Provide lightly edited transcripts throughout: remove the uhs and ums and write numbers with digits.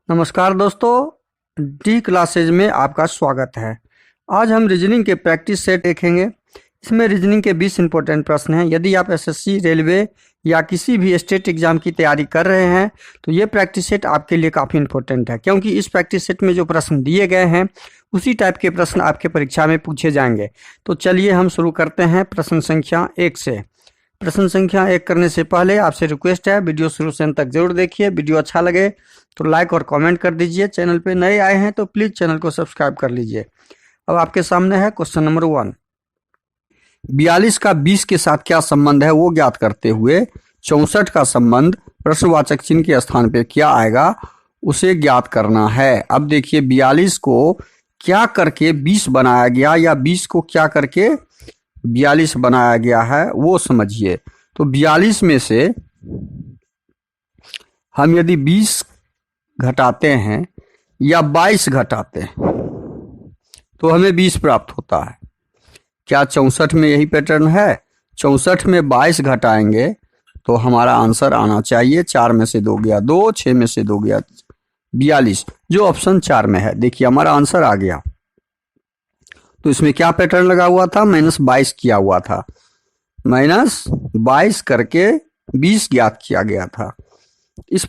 नमस्कार दोस्तों, D classes में आपका स्वागत है। आज हम रीजनिंग के प्रैक्टिस सेट देखेंगे। इसमें रीजनिंग के 20 इंपॉर्टेंट प्रश्न हैं। यदि आप एसएससी, रेलवे या किसी भी स्टेट एग्जाम की तैयारी कर रहे हैं तो ये प्रैक्टिस सेट आपके लिए काफ़ी इंपॉर्टेंट है, क्योंकि इस प्रैक्टिस सेट में जो प्रश्न दिए गए हैं उसी टाइप के प्रश्न आपके परीक्षा में पूछे जाएंगे। तो चलिए हम शुरू करते हैं प्रश्न संख्या 1 से। प्रश्न संख्या 1 करने से पहले आपसे रिक्वेस्ट है, वीडियो शुरू से अंत तक जरूर देखिए। वीडियो अच्छा लगे तो लाइक और कमेंट कर दीजिए। चैनल पे नए आए हैं तो प्लीज़ चैनल को सब्सक्राइब कर लीजिए। अब आपके सामने है क्वेश्चन नंबर 1। 42 का 20 के साथ क्या संबंध है वो ज्ञात करते हुए 64 का संबंध प्रश्नवाचक चिन्ह के स्थान पे क्या आएगा उसे ज्ञात करना है। अब देखिए 42 को क्या करके 20 बनाया गया या 20 को क्या करके 42 बनाया गया है वो समझिए। तो 42 में से हम यदि 20 घटाते हैं या 22 घटाते हैं तो हमें 20 प्राप्त होता है। क्या 64 में यही पैटर्न है? 64 में 22 घटाएंगे तो हमारा आंसर आना चाहिए 4 में से 2 गया 2, 6 में से 2 गया 42, जो ऑप्शन 4 में है। देखिए हमारा आंसर आ गया। तो इसमें क्या पैटर्न लगा हुआ था? -22 किया हुआ था, -22 करके 20 ज्ञात किया गया था। इस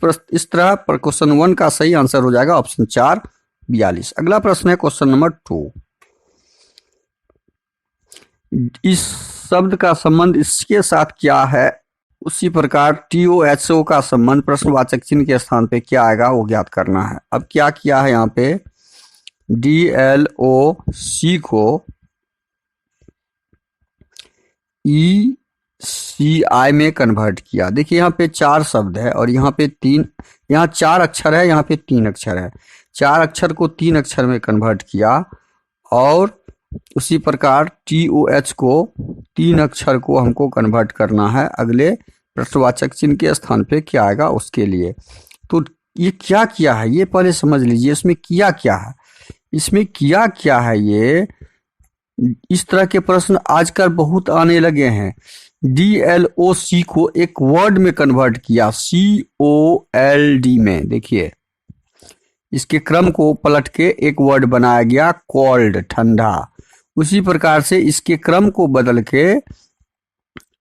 तरह पर क्वेश्चन 1 का सही आंसर हो जाएगा ऑप्शन 4, 42। अगला प्रश्न है क्वेश्चन नंबर 2। इस शब्द का संबंध इसके साथ क्या है उसी प्रकार TOHO का संबंध प्रश्नवाचक चिन्ह के स्थान पे क्या आएगा वो ज्ञात करना है। अब क्या किया है यहाँ पे, DLOC को ECI में कन्वर्ट किया। देखिए यहाँ पे 4 शब्द है और यहाँ पे 3, यहाँ 4 अक्षर है, यहाँ पे 3 अक्षर है। 4 अक्षर को 3 अक्षर में कन्वर्ट किया और उसी प्रकार TOH को 3 अक्षर को हमको कन्वर्ट करना है अगले प्रश्नवाचक चिन्ह के स्थान पे क्या आएगा उसके लिए। तो ये क्या किया है ये पहले समझ लीजिए। इसमें किया क्या है, इसमें किया क्या है ये, इस तरह के प्रश्न आजकल बहुत आने लगे हैं। DLOC को एक वर्ड में कन्वर्ट किया, COLD में। देखिए इसके क्रम को पलट के एक वर्ड बनाया गया कोल्ड, ठंडा। उसी प्रकार से इसके क्रम को बदल के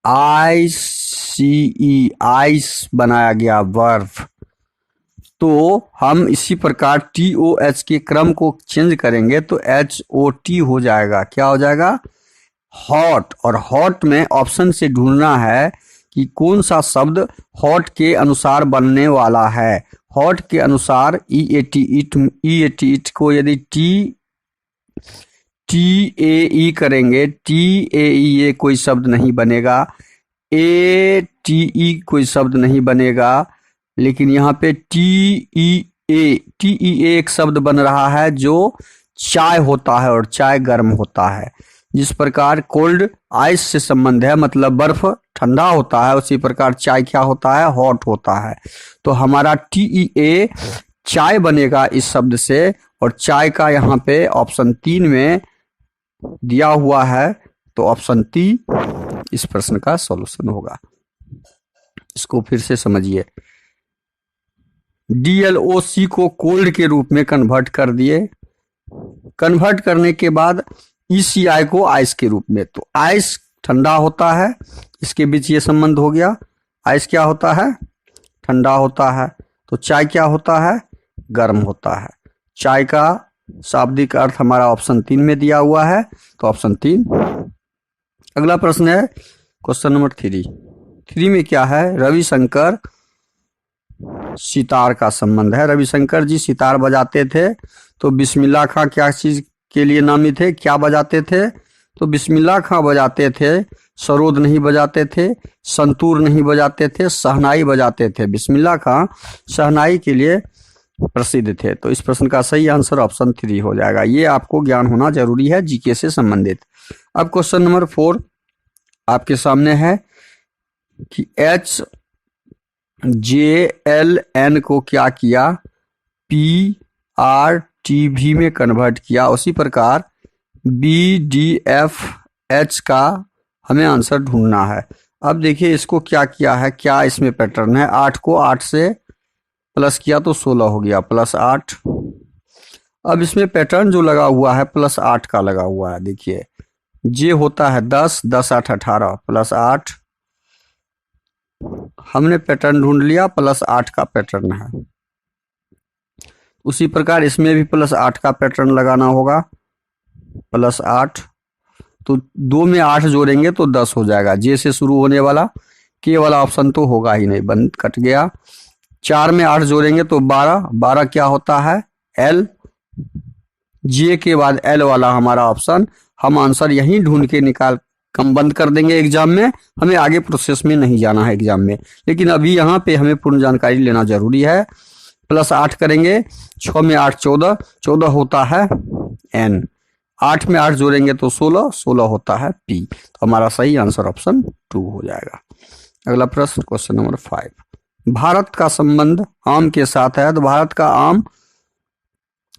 ICE, आइस बनाया गया, बर्फ। तो हम इसी प्रकार TOH के क्रम को चेंज करेंगे तो HOT हो जाएगा। क्या हो जाएगा? हॉट। और हॉट में ऑप्शन से ढूंढना है कि कौन सा शब्द हॉट के अनुसार बनने वाला है। हॉट के अनुसार EAT को यदि TAE करेंगे, TAE ये कोई शब्द नहीं बनेगा, ATE कोई शब्द नहीं बनेगा, लेकिन यहाँ पे TEA एक शब्द बन रहा है जो चाय होता है और चाय गर्म होता है। जिस प्रकार कोल्ड आइस से संबंध है, मतलब बर्फ ठंडा होता है, उसी प्रकार चाय क्या होता है? हॉट होता है। तो हमारा TEA चाय बनेगा इस शब्द से, और चाय का यहाँ पे ऑप्शन 3 में दिया हुआ है, तो ऑप्शन 3 इस प्रश्न का सॉल्यूशन होगा। इसको फिर से समझिए। DLOC को कोल्ड के रूप में कन्वर्ट कर दिए। कन्वर्ट करने के बाद ECI को आइस के रूप में। तो आइस ठंडा होता है, इसके बीच ये संबंध हो गया। आइस क्या होता है? ठंडा होता है। तो चाय क्या होता है? गर्म होता है। चाय का शाब्दिक अर्थ हमारा ऑप्शन 3 में दिया हुआ है, तो ऑप्शन 3। अगला प्रश्न है क्वेश्चन नंबर 3 में क्या है? रविशंकर सितार का संबंध है। रविशंकर जी सितार बजाते थे, तो बिस्मिल्लाह खां क्या चीज के लिए नामी थे? क्या बजाते थे? तो बिस्मिल्लाह खां बजाते थे, सरोद नहीं बजाते थे, संतूर नहीं बजाते थे, शहनाई बजाते थे। बिस्मिल्लाह खां शहनाई के लिए प्रसिद्ध थे। तो इस प्रश्न का सही आंसर ऑप्शन 3 हो जाएगा। ये आपको ज्ञान होना जरूरी है जीके से संबंधित। अब क्वेश्चन नंबर 4 आपके सामने है कि HJLN को क्या किया? PRTV में कन्वर्ट किया। उसी प्रकार BDFH का हमें आंसर ढूंढना है। अब देखिए इसको क्या किया है, क्या इसमें पैटर्न है। 8 को 8 से प्लस किया तो 16 हो गया, +8। अब इसमें पैटर्न जो लगा हुआ है +8 का लगा हुआ है, देखिए जे होता है 10, 10 8 18 +8। हमने पैटर्न ढूंढ लिया, +8 का पैटर्न है। उसी प्रकार इसमें भी +8 का पैटर्न लगाना होगा, +8। तो 2 में 8 जोड़ेंगे तो 10 हो जाएगा। जे से शुरू होने वाला के वाला ऑप्शन तो होगा ही नहीं, बंद, कट गया। 4 में 8 जोड़ेंगे तो 12, 12 क्या होता है एल। जे के बाद एल वाला हमारा ऑप्शन, हम आंसर यहीं ढूंढ के निकाल हम बंद कर देंगे एग्जाम में। हमें आगे प्रोसेस में नहीं जाना है एग्जाम में, लेकिन अभी यहाँ पे हमें पूर्ण जानकारी लेना जरूरी है। +8 करेंगे, 6 में 8 14, 14 होता है एन। 8 में 8 जोड़ेंगे तो 16, 16 होता है पी। तो हमारा सही आंसर ऑप्शन 2 हो जाएगा। अगला प्रश्न, क्वेश्चन नंबर 5। भारत का संबंध आम के साथ है, तो भारत का आम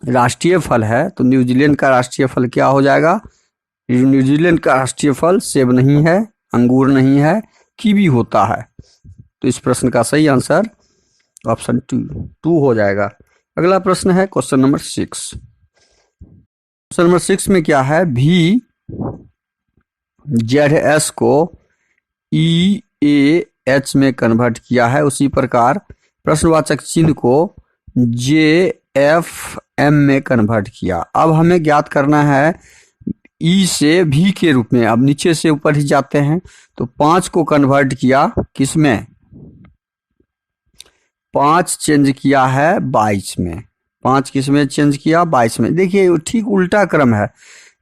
राष्ट्रीय फल है, तो न्यूजीलैंड का राष्ट्रीय फल क्या हो जाएगा? न्यूजीलैंड का राष्ट्रीय फल सेब नहीं है, अंगूर नहीं है, कीवी होता है। तो इस प्रश्न का सही आंसर ऑप्शन 2 हो जाएगा। अगला प्रश्न है क्वेश्चन नंबर 6। क्वेश्चन नंबर 6 में क्या है? VZS को EAH में कन्वर्ट किया है, उसी प्रकार प्रश्नवाचक चिन्ह को JFM में कन्वर्ट किया। अब हमें ज्ञात करना है ई से भी के रूप में। अब नीचे से ऊपर ही जाते हैं, तो 5 को कन्वर्ट किया किसमें? 5 चेंज किया है 22 में। 5 किसमें चेंज किया? 22 में। देखिए ठीक उल्टा क्रम है,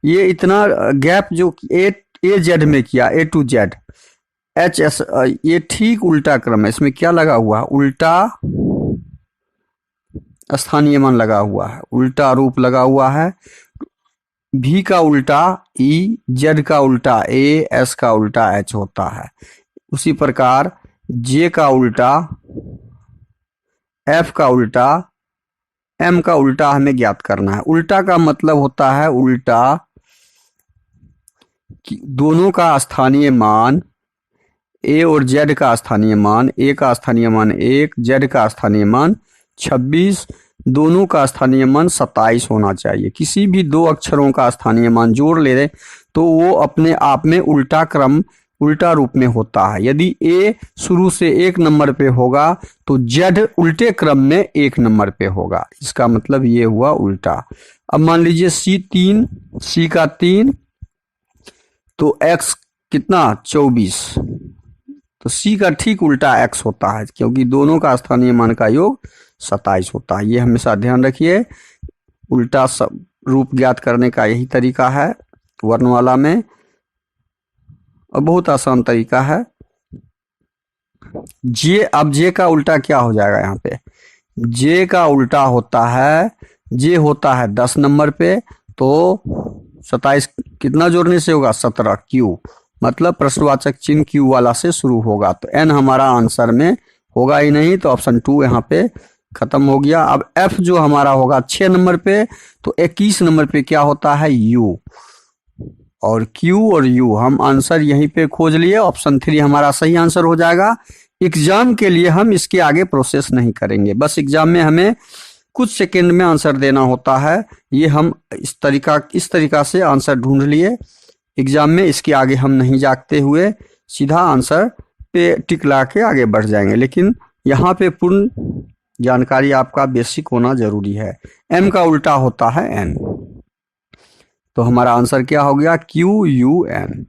ये इतना गैप जो ए जेड में किया, A to Z HS, ये ठीक उल्टा क्रम है। इसमें क्या लगा हुआ है? उल्टा स्थानीय मान लगा हुआ है, उल्टा रूप लगा हुआ है। V का उल्टा E, Z का उल्टा A, S का उल्टा H होता है। उसी प्रकार J का उल्टा, F का उल्टा, M का उल्टा हमें ज्ञात करना है। उल्टा का मतलब होता है उल्टा कि दोनों का स्थानीय मान, A और Z का स्थानीय मान, A का स्थानीय मान 1, Z का स्थानीय मान 26, दोनों का स्थानीय मान 27 होना चाहिए। किसी भी दो अक्षरों का स्थानीय मान जोड़ ले रहे तो वो अपने आप में उल्टा क्रम, उल्टा रूप में होता है। यदि A शुरू से 1 नंबर पे होगा तो Z उल्टे क्रम में 1 नंबर पे होगा। इसका मतलब ये हुआ उल्टा। अब मान लीजिए C का 3, तो X कितना? 24। तो C का ठीक उल्टा X होता है, क्योंकि दोनों का स्थानीय मान का योग 27 होता है। ये हमेशा ध्यान रखिए। उल्टा रूप ज्ञात करने का यही तरीका है वर्णमाला में, और बहुत आसान तरीका है। अब J का उल्टा क्या हो जाएगा? यहाँ पे J का उल्टा होता है, J होता है 10 नंबर पे, तो 27 कितना जोड़ने से होगा? 17। Q मतलब प्रश्नवाचक चिन्ह Q वाला से शुरू होगा, तो N हमारा आंसर में होगा ही नहीं, तो ऑप्शन 2 यहाँ पे खत्म हो गया। अब F जो हमारा होगा 6 नंबर पे, तो 21 नंबर पे क्या होता है? U। और Q और U हम आंसर यहीं पे खोज लिए, ऑप्शन 3 हमारा सही आंसर हो जाएगा। एग्जाम के लिए हम इसके आगे प्रोसेस नहीं करेंगे, बस एग्जाम में हमें कुछ सेकंड में आंसर देना होता है। ये हम इस तरीका से आंसर ढूंढ लिए एग्जाम में। इसके आगे हम नहीं जागते हुए सीधा आंसर पे टिक ला के आगे बढ़ जाएंगे, लेकिन यहाँ पे पूर्ण जानकारी आपका बेसिक होना जरूरी है। M का उल्टा होता है N, तो हमारा आंसर क्या हो गया? QUN,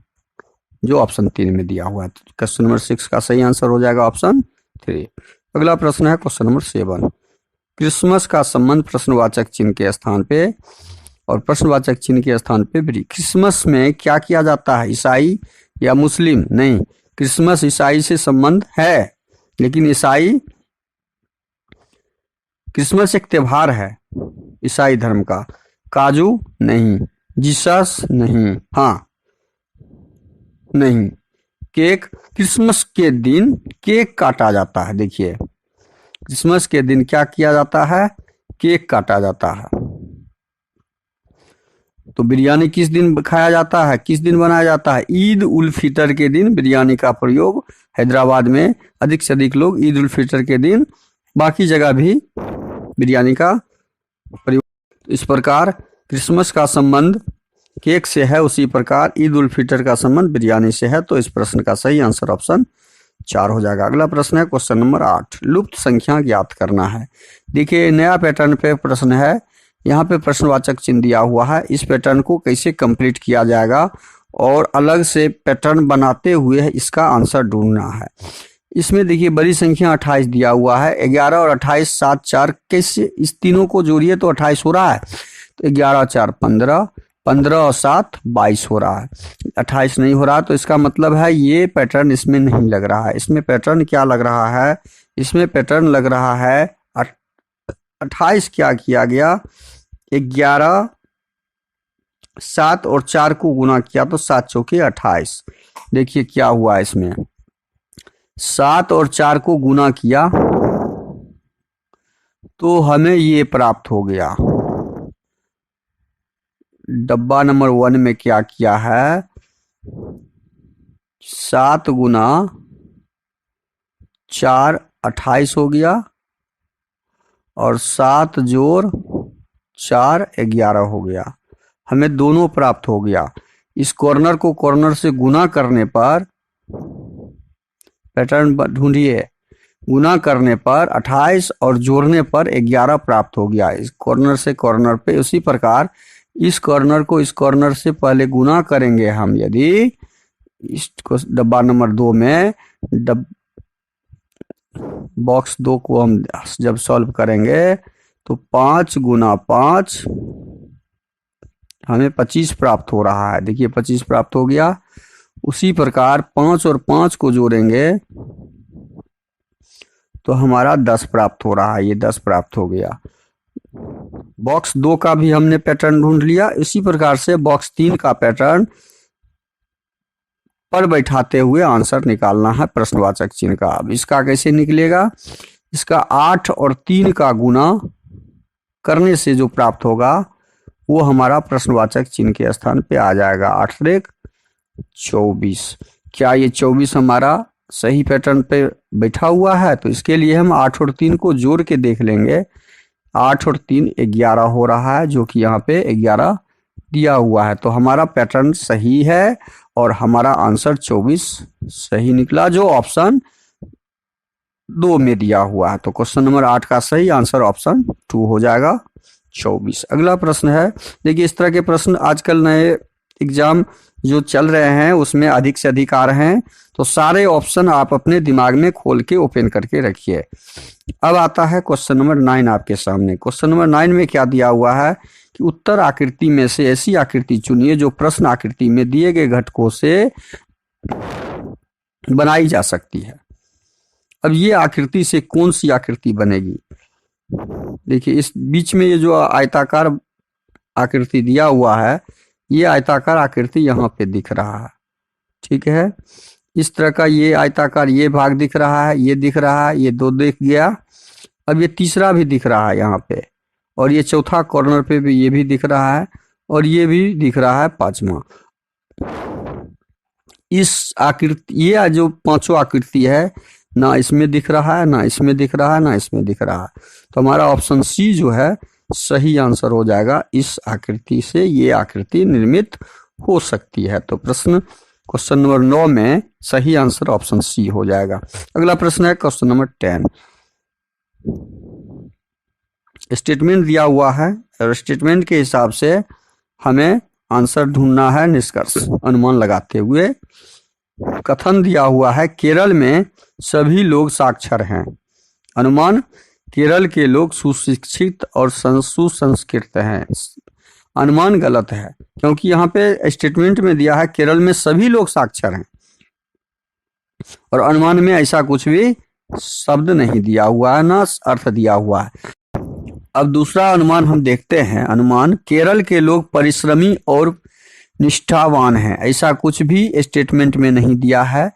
जो ऑप्शन 3 में दिया हुआ है। क्वेश्चन नंबर 6 का सही आंसर हो जाएगा ऑप्शन 3। अगला प्रश्न है क्वेश्चन नंबर 7। क्रिसमस का संबंध प्रश्नवाचक चिन्ह के स्थान पे और प्रश्नवाचक चिन्ह के स्थान पे भी। क्रिसमस में क्या किया जाता है? ईसाई या मुस्लिम? नहीं, क्रिसमस ईसाई से संबंध है, लेकिन क्रिसमस एक त्योहार है ईसाई धर्म का। काजू नहीं, जीसस नहीं, हाँ नहीं। केक, क्रिसमस के दिन केक काटा जाता है। देखिए क्रिसमस के दिन क्या किया जाता है? केक काटा जाता है। तो बिरयानी किस दिन खाया जाता है, किस दिन बनाया जाता है? ईद उल फितर के दिन बिरयानी का प्रयोग हैदराबाद में अधिक से अधिक लोग ईद उल फितर के दिन बाकी जगह भी बिरयानी का प्रयोग। इस प्रकार क्रिसमस का संबंध केक से है, उसी प्रकार ईद उल फितर का संबंध बिरयानी से है। तो इस प्रश्न का सही आंसर ऑप्शन 4 हो जाएगा। अगला प्रश्न है क्वेश्चन नंबर 8, लुप्त संख्या ज्ञात करना है। देखिए नया पैटर्न पे प्रश्न है, यहाँ पे प्रश्नवाचक चिन्ह दिया हुआ है। इस पैटर्न को कैसे कंप्लीट किया जाएगा और अलग से पैटर्न बनाते हुए इसका आंसर ढूंढना है। इसमें देखिए बड़ी संख्या 28 दिया हुआ है, 11 और 28 7 4, कैसे इस तीनों को जोड़िए तो 28 हो रहा है। तो 11 4 15, 15 और 7 22 हो रहा है, 28 नहीं हो रहा। तो इसका मतलब है ये पैटर्न इसमें नहीं लग रहा है। इसमें पैटर्न क्या लग रहा है, इसमें पैटर्न लग रहा है 28 क्या किया गया, 11 7 और 4 को गुना किया तो 7 चौके 28। देखिए क्या हुआ इसमें, 7 और 4 को गुना किया तो हमें ये प्राप्त हो गया। डब्बा नंबर 1 में क्या किया है, 7 गुना 4 28 हो गया और 7 जोड़ 4 11 हो गया। हमें दोनों प्राप्त हो गया। इस कॉर्नर को कॉर्नर से गुना करने पर, पैटर्न ढूंढिए, गुना करने पर 28 और जोड़ने पर 11 प्राप्त हो गया इस कॉर्नर से कॉर्नर पे। उसी प्रकार इस कॉर्नर को इस कॉर्नर से पहले गुना करेंगे हम। यदि इसको डब्बा नंबर 2 में बॉक्स 2 को हम जब सॉल्व करेंगे तो 5 गुना 5 हमें 25 प्राप्त हो रहा है। देखिए 25 प्राप्त हो गया। उसी प्रकार 5 और 5 को जोड़ेंगे तो हमारा 10 प्राप्त हो रहा है, ये 10 प्राप्त हो गया। बॉक्स 2 का भी हमने पैटर्न ढूंढ लिया। इसी प्रकार से बॉक्स 3 का पैटर्न पर बैठाते हुए आंसर निकालना है प्रश्नवाचक चिन्ह का। अब इसका कैसे निकलेगा, इसका 8 और 3 का गुना करने से जो प्राप्त होगा वो हमारा प्रश्नवाचक चिन्ह के स्थान पे आ जाएगा। 8 3 24। क्या ये 24 हमारा सही पैटर्न पे बैठा हुआ है? तो इसके लिए हम 8 और 3 को जोड़ के देख लेंगे। 8 और 3 11 हो रहा है, जो कि यहाँ पे 11 दिया हुआ है। तो हमारा पैटर्न सही है और हमारा आंसर 24 सही निकला, जो ऑप्शन 2 में दिया हुआ है। तो क्वेश्चन नंबर 8 का सही आंसर ऑप्शन 2 हो जाएगा, 24। अगला प्रश्न है, देखिए इस तरह के प्रश्न आजकल नए एग्जाम जो चल रहे हैं उसमें अधिक से अधिक आ रहे हैं। तो सारे ऑप्शन आप अपने दिमाग में खोल के ओपन करके रखिए। अब आता है क्वेश्चन नंबर 9 आपके सामने। क्वेश्चन नंबर 9 में क्या दिया हुआ है कि उत्तर आकृति में से ऐसी आकृति चुनिए जो प्रश्न आकृति में दिए गए घटकों से बनाई जा सकती है। अब ये आकृति से कौन सी आकृति बनेगी? देखिए इस बीच में ये जो आयताकार आकृति दिया हुआ है, ये आयताकार आकृति यहाँ पे दिख रहा है, ठीक है। इस तरह का ये आयताकार ये भाग दिख रहा है, ये दिख रहा है, ये 2 दिख गया। अब ये तीसरा भी दिख रहा है यहाँ पे, और ये चौथा कॉर्नर पे भी ये भी दिख रहा है, और ये भी दिख रहा है 5वां। इस आकृति, ये जो 5वां आकृति है, ना इसमें दिख रहा है, ना इसमें दिख रहा है, ना इसमें दिख रहा है। तो हमारा ऑप्शन सी जो है सही आंसर हो जाएगा। इस आकृति से ये आकृति निर्मित हो सकती है। तो क्वेश्चन नंबर 9 में सही आंसर ऑप्शन सी हो जाएगा। अगला प्रश्न है क्वेश्चन नंबर 10। स्टेटमेंट दिया हुआ है और स्टेटमेंट के हिसाब से हमें आंसर ढूंढना है, निष्कर्ष अनुमान लगाते हुए। कथन दिया हुआ है केरल में सभी लोग साक्षर हैं। अनुमान, केरल के लोग सुशिक्षित और सुसंस्कृत हैं। अनुमान गलत है, क्योंकि यहाँ पे स्टेटमेंट में दिया है केरल में सभी लोग साक्षर हैं, और अनुमान में ऐसा कुछ भी शब्द नहीं दिया हुआ है, ना अर्थ दिया हुआ है। अब दूसरा अनुमान हम देखते हैं। अनुमान, केरल के लोग परिश्रमी और निष्ठावान हैं। ऐसा कुछ भी स्टेटमेंट में नहीं दिया है,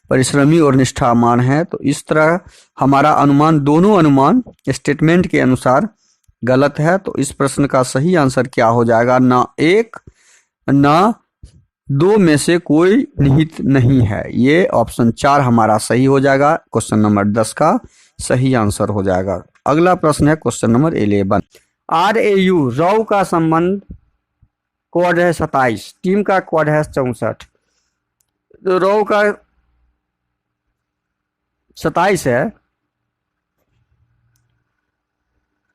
परिश्रमी और निष्ठावान है। तो इस तरह हमारा अनुमान, दोनों अनुमान स्टेटमेंट के अनुसार गलत है। तो इस प्रश्न का सही आंसर क्या हो जाएगा? ना 1 ना 2 में से कोई निहित नहीं है। ये ऑप्शन 4 हमारा सही हो जाएगा क्वेश्चन नंबर 10 का सही आंसर हो जाएगा। अगला प्रश्न है क्वेश्चन नंबर 11। RAU रॉ का संबंध क्वाड है 27, टीम का क्वाड है 64। तो रॉ का 27 है,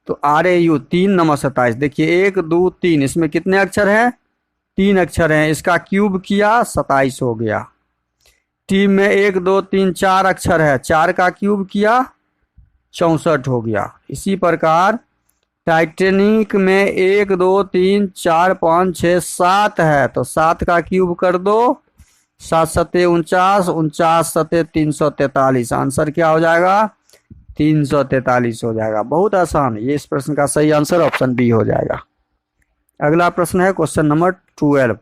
तो RAU 3×27, देखिए 1 2 3, इसमें कितने अक्षर हैं? 3 अक्षर हैं। इसका क्यूब किया 27 हो गया। टीम में 1 2 3 4 अक्षर है, 4 का क्यूब किया 64 हो गया। इसी प्रकार टाइटेनिक में 1 2 3 4 5 6 7 है, तो 7 का क्यूब कर दो, 7 सत्ते 49, 49 सत्ते 343। आंसर क्या हो जाएगा? 343 हो जाएगा। बहुत आसान, ये इस प्रश्न का सही आंसर ऑप्शन बी हो जाएगा। अगला प्रश्न है क्वेश्चन नंबर 12।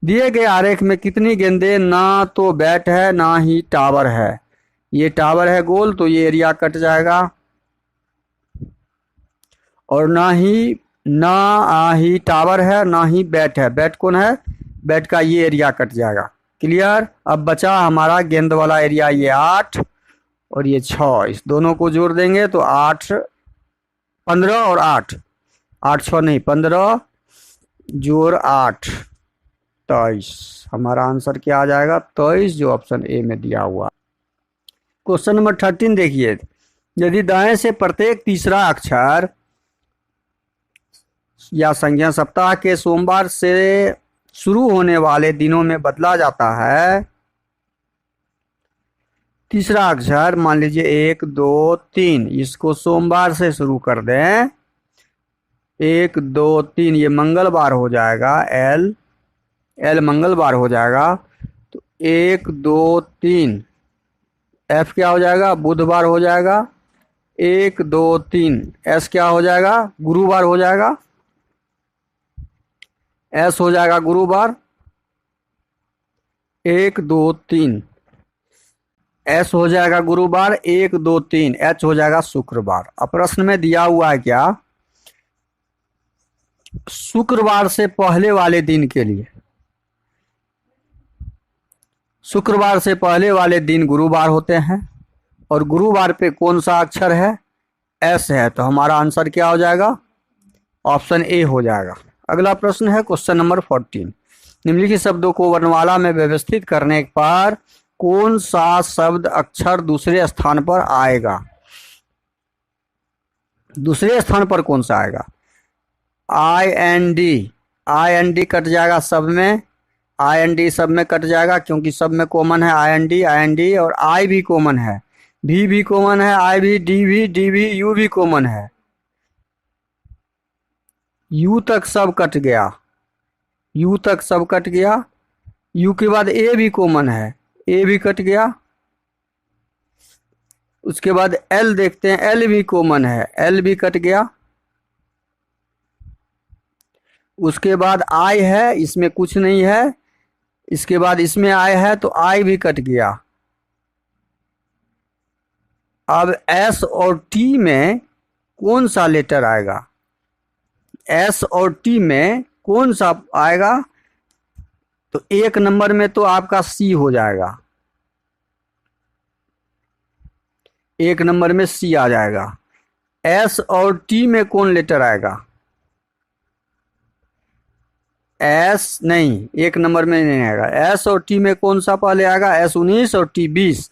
दिए गए आरेख में कितनी गेंदें ना तो बैट है ना ही टावर है? ये टावर है गोल, तो ये एरिया कट जाएगा, और ना ही टावर है ना ही बैट है। बैट कौन है? बैट का ये एरिया कट जाएगा। क्लियर? अब बचा हमारा गेंद वाला एरिया, ये 8 और ये 6, इस दोनों को जोड़ देंगे तो 8 15 और 8 8 6 नहीं 15 जोड़ 8 23। हमारा आंसर क्या आ जाएगा? 23, जो ऑप्शन ए में दिया हुआ। क्वेश्चन नंबर 13 देखिए। यदि दाएं से प्रत्येक तीसरा अक्षर या संज्ञा सप्ताह के सोमवार से शुरू होने वाले दिनों में बदला जाता है, तीसरा अक्षर मान लीजिए 1 2 3, इसको सोमवार से शुरू कर दें, 1 2 3, ये मंगलवार हो जाएगा, एल मंगलवार हो जाएगा। तो 1 2 3, एफ क्या हो जाएगा? बुधवार हो जाएगा। 1 2 3, एस क्या हो जाएगा? गुरुवार हो जाएगा। एस हो जाएगा गुरुवार। 1 2 3, एस हो जाएगा गुरुवार। 1 2 3, एच हो जाएगा शुक्रवार। अब प्रश्न में दिया हुआ है क्या? शुक्रवार से पहले वाले दिन के लिए, शुक्रवार से पहले वाले दिन गुरुवार होते हैं, और गुरुवार पे कौन सा अक्षर है? एस है, तो हमारा आंसर क्या हो जाएगा? ऑप्शन ए हो जाएगा। अगला प्रश्न है क्वेश्चन नंबर 14। निम्नलिखित शब्दों को वर्णमाला में व्यवस्थित करने पर कौन सा शब्द अक्षर दूसरे स्थान पर आएगा? दूसरे स्थान पर कौन सा आएगा? आई एन डी कट जाएगा सब में, आई सब में कट जाएगा, क्योंकि सब में कॉमन है आई एन डी, और आई भी कॉमन है, भी कॉमन है, आई भी, डी भी, यू भी कॉमन है। यू तक सब कट गया, यू तक सब कट गया। यू के बाद ए भी कॉमन है, ए भी कट गया। उसके बाद एल देखते हैं, एल भी कॉमन है, एल भी कट गया। उसके बाद आई है, इसमें कुछ नहीं है। इसके बाद इसमें आई है, तो आई भी कट गया। अब एस और टी में कौन सा लेटर आएगा? एस और टी में कौन सा आएगा? तो 1 नंबर में तो आपका सी हो जाएगा, 1 नंबर में सी आ जाएगा। एस और टी में कौन लेटर आएगा? एस नहीं, 1 नंबर में नहीं आएगा। एस और टी में कौन सा पहले आएगा? एस 19 और टी 20,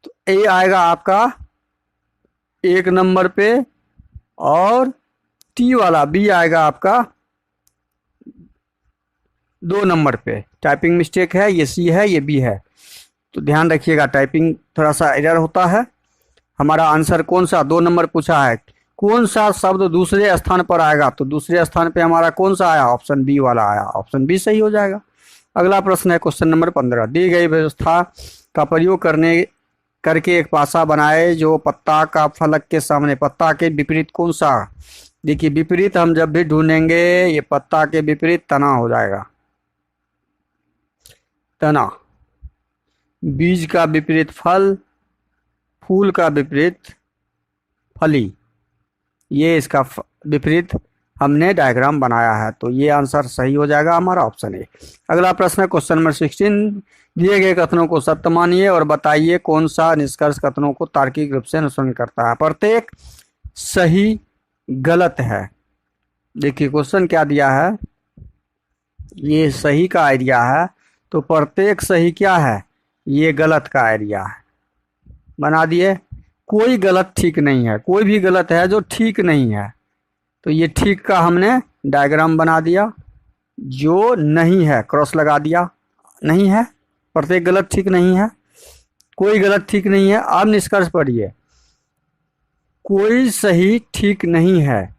तो ए आएगा आपका 1 नंबर पे, और टी वाला बी आएगा आपका 2 नंबर पे। टाइपिंग मिस्टेक है, ये सी है, ये बी है, तो ध्यान रखिएगा, टाइपिंग थोड़ा सा एरर होता है। हमारा आंसर कौन सा? 2 नंबर पूछा है, कौन सा शब्द दूसरे स्थान पर आएगा? तो दूसरे स्थान पे हमारा कौन सा आया? ऑप्शन बी वाला आया, ऑप्शन बी सही हो जाएगा। अगला प्रश्न है क्वेश्चन नंबर 15। दी गई व्यवस्था का प्रयोग करके एक पासा बनाए जो पत्ता का फलक के सामने, पत्ता के विपरीत कौन सा? देखिए विपरीत हम जब भी ढूंढेंगे, ये पत्ता के विपरीत तना हो जाएगा, तना। बीज का विपरीत फल, फूल का विपरीत फली, ये इसका विपरीत हमने डायग्राम बनाया है। तो ये आंसर सही हो जाएगा हमारा ऑप्शन ए। अगला प्रश्न है क्वेश्चन नंबर 16। दिए गए कथनों को सत्य मानिए और बताइए कौन सा निष्कर्ष कथनों को तार्किक रूप से अनुसरण करता है। प्रत्येक सही गलत है। देखिए क्वेश्चन क्या दिया है, ये सही का एरिया है, तो प्रत्येक सही क्या है, ये गलत का एरिया है। बना दिए। कोई गलत ठीक नहीं है, कोई भी गलत है जो ठीक नहीं है, तो ये ठीक का हमने डायग्राम बना दिया। जो नहीं है क्रॉस लगा दिया, नहीं है, प्रत्येक गलत ठीक नहीं है, कोई गलत ठीक नहीं है। अब निष्कर्ष पढ़िए, कोई सही ठीक नहीं है,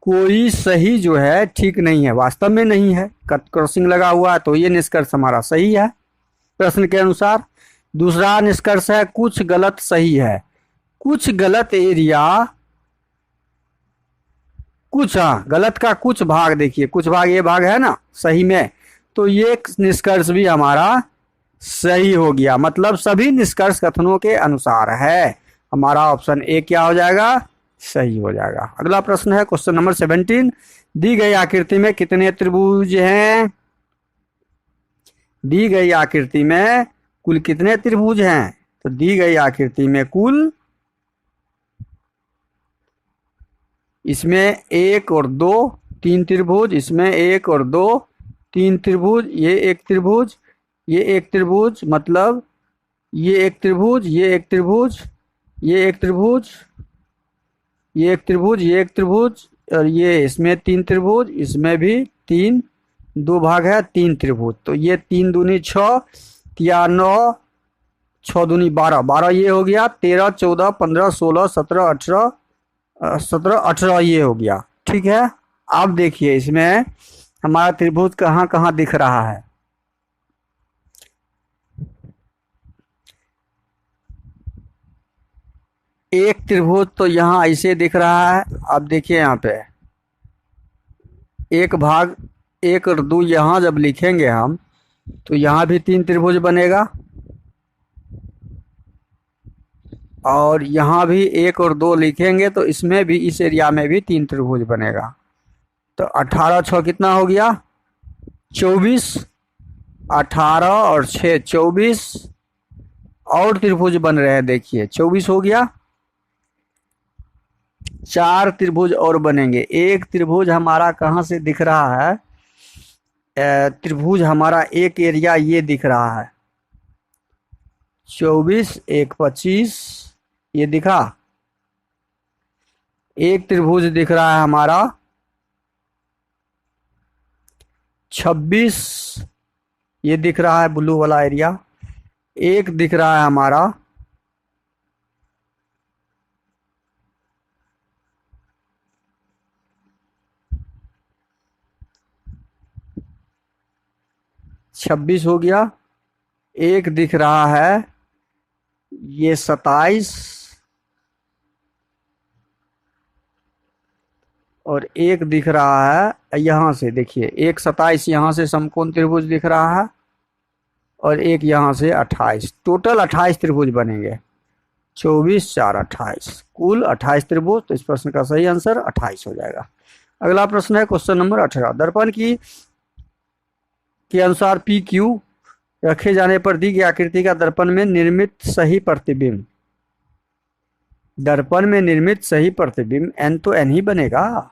कोई सही जो है ठीक नहीं है, वास्तव में नहीं है, कट क्रॉसिंग लगा हुआ है, तो ये निष्कर्ष हमारा सही है प्रश्न के अनुसार। दूसरा निष्कर्ष है कुछ गलत सही है। कुछ गलत एरिया, कुछ, हाँ, गलत का कुछ भाग, देखिए कुछ भाग, ये भाग है ना सही में, तो ये निष्कर्ष भी हमारा सही हो गया। मतलब सभी निष्कर्ष कथनों के अनुसार है। हमारा ऑप्शन ए क्या हो जाएगा, सही हो जाएगा। अगला प्रश्न है क्वेश्चन नंबर 17। दी गई आकृति में कितने त्रिभुज हैं। दी गई आकृति में कुल कितने त्रिभुज हैं। तो दी गई आकृति में कुल, इसमें एक और दो, तीन त्रिभुज, इसमें एक और दो, तीन त्रिभुज, ये एक त्रिभुज, ये एक त्रिभुज, मतलब ये एक त्रिभुज, ये एक त्रिभुज, ये एक त्रिभुज, ये एक त्रिभुज, ये एक त्रिभुज, और ये इसमें तीन त्रिभुज, इसमें भी तीन, दो भाग है, तीन त्रिभुज। तो ये तीन दूनी 6, या 9, 6 दूनी 12, 12 ये हो गया, 13, 14, 15, 16, 17, 18, 17, 18 ये हो गया। ठीक है। अब देखिए इसमें हमारा त्रिभुज कहाँ कहाँ दिख रहा है। एक त्रिभुज तो यहाँ ऐसे दिख रहा है। अब देखिए यहाँ पे एक भाग, एक और दो, यहाँ जब लिखेंगे हम तो यहाँ भी तीन त्रिभुज बनेगा, और यहाँ भी एक और दो लिखेंगे तो इसमें भी, इस एरिया में भी तीन त्रिभुज बनेगा। तो 18 6 कितना हो गया, 24, 18 और 6 24, और त्रिभुज बन रहे हैं, देखिए 24 हो गया। चार त्रिभुज और बनेंगे। एक त्रिभुज हमारा कहाँ से दिख रहा है, त्रिभुज हमारा एक एरिया ये दिख रहा है, 24, 1 25, ये दिखा। एक त्रिभुज दिख रहा है हमारा 26, ये दिख रहा है ब्लू वाला एरिया। एक दिख रहा है हमारा 26 हो गया। एक दिख रहा है ये 27, और एक दिख रहा है यहाँ से, देखिए एक 27 यहाँ से समकोण त्रिभुज दिख रहा है, और एक यहाँ से 28, टोटल 28 त्रिभुज बनेंगे। 24 4 28, कुल 28 त्रिभुज। तो इस प्रश्न का सही आंसर 28 हो जाएगा। अगला प्रश्न है क्वेश्चन नंबर 18। दर्पण की के अनुसार पी क्यू रखे जाने पर दी गई आकृति का दर्पण में निर्मित सही प्रतिबिंब, दर्पण में निर्मित सही प्रतिबिंब एन तो एन ही बनेगा,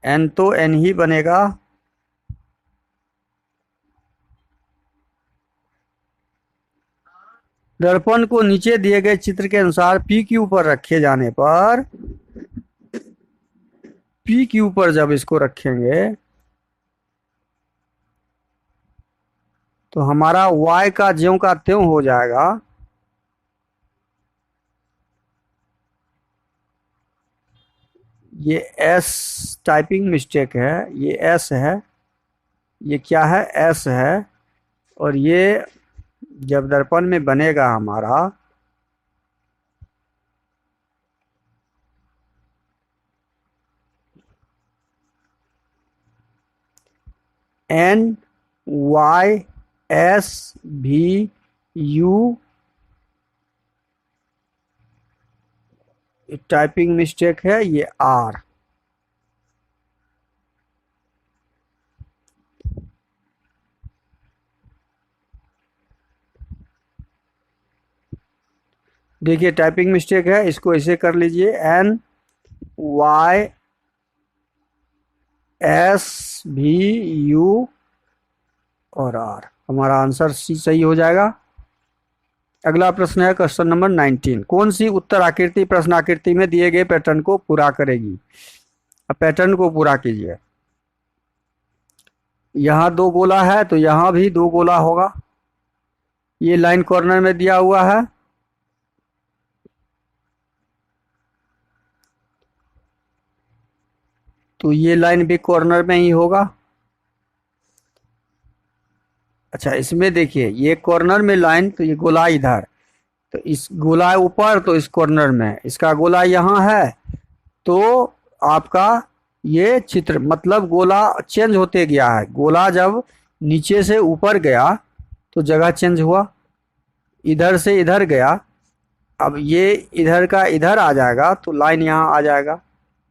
एन तो एन ही बनेगा। दर्पण को नीचे दिए गए चित्र के अनुसार पी क्यू पर रखे जाने पर, पी क्यू पर जब इसको रखेंगे तो हमारा y का ज्यों का त्यों हो जाएगा। ये s टाइपिंग मिस्टेक है, ये s है, ये क्या है, s है, और ये जब दर्पण में बनेगा हमारा NYSVU टाइपिंग मिस्टेक है, ये आर। देखिए टाइपिंग मिस्टेक है, इसको ऐसे कर लीजिए, NYSVU और आर। हमारा आंसर सी सही हो जाएगा। अगला प्रश्न है क्वेश्चन नंबर 19। कौन सी उत्तर आकृति प्रश्न आकृति में दिए गए पैटर्न को पूरा करेगी? अब पैटर्न को पूरा कीजिए। यहाँ दो गोला है तो यहाँ भी दो गोला होगा। ये लाइन कॉर्नर में दिया हुआ है, तो ये लाइन भी कॉर्नर में ही होगा। अच्छा इसमें देखिए, ये कॉर्नर में लाइन, तो ये गोला इधर, तो इस गोला ऊपर, तो इस कॉर्नर में इसका गोला यहाँ है, तो आपका ये चित्र मतलब गोला चेंज होते गया है। गोला जब नीचे से ऊपर गया तो जगह चेंज हुआ, इधर से इधर गया, अब ये इधर का इधर आ जाएगा तो लाइन यहाँ आ जाएगा।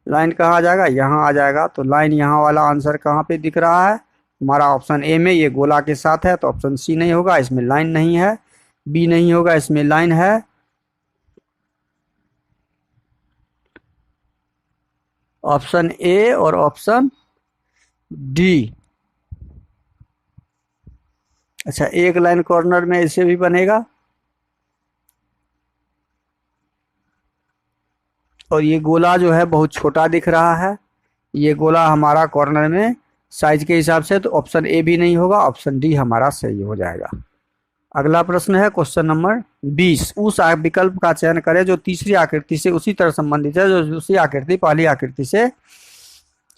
लाइन कहाँ आ जाएगा? यहाँ आ जाएगा। तो लाइन यहाँ वाला आंसर कहाँ पे दिख रहा है? हमारा ऑप्शन ए में, ये गोला के साथ है, तो ऑप्शन सी नहीं होगा, इसमें लाइन नहीं है। बी नहीं होगा, इसमें लाइन है। ऑप्शन ए और ऑप्शन डी। अच्छा एक लाइन कॉर्नर में ऐसे भी बनेगा, और ये गोला जो है बहुत छोटा दिख रहा है। ये गोला हमारा कॉर्नर में साइज के हिसाब से, तो ऑप्शन ए भी नहीं होगा, ऑप्शन डी हमारा सही हो जाएगा। अगला प्रश्न है क्वेश्चन नंबर 20। उस विकल्प का चयन करें जो तीसरी आकृति से उसी तरह संबंधित है जो दूसरी आकृति पहली आकृति से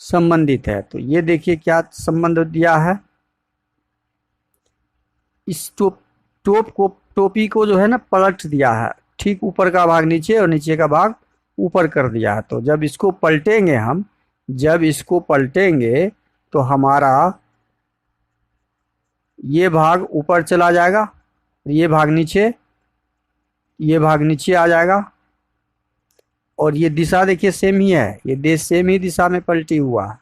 संबंधित है। तो ये देखिए क्या संबंध दिया है। इस टोपी को जो है ना पलट दिया है, ठीक ऊपर का भाग नीचे और नीचे का भाग ऊपर कर दिया है। तो जब इसको पलटेंगे हम, जब इसको पलटेंगे तो हमारा ये भाग ऊपर चला जाएगा, ये भाग नीचे, ये भाग नीचे आ जाएगा, और ये दिशा देखिए सेम ही है, ये देश सेम ही दिशा में पलटी हुआ है,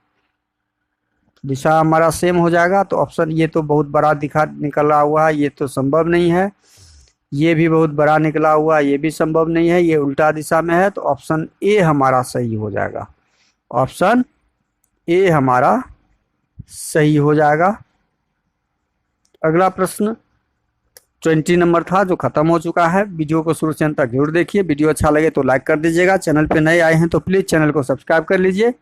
दिशा हमारा सेम हो जाएगा। तो ऑप्शन, ये तो बहुत बड़ा दिखा निकला हुआ है, ये तो संभव नहीं है। ये भी बहुत बड़ा निकला हुआ है, ये भी संभव नहीं है, ये उल्टा दिशा में है। तो ऑप्शन ए हमारा सही हो जाएगा। ऑप्शन ए हमारा सही हो जाएगा। अगला प्रश्न 20 नंबर था जो खत्म हो चुका है। वीडियो को शुरू से अंत तक जरूर देखिए। वीडियो अच्छा लगे तो लाइक कर दीजिएगा। चैनल पे नए आए हैं तो प्लीज़ चैनल को सब्सक्राइब कर लीजिए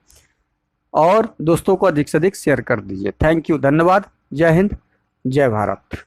और दोस्तों को अधिक से अधिक शेयर कर दीजिए। थैंक यू, धन्यवाद। जय हिंद, जय भारत।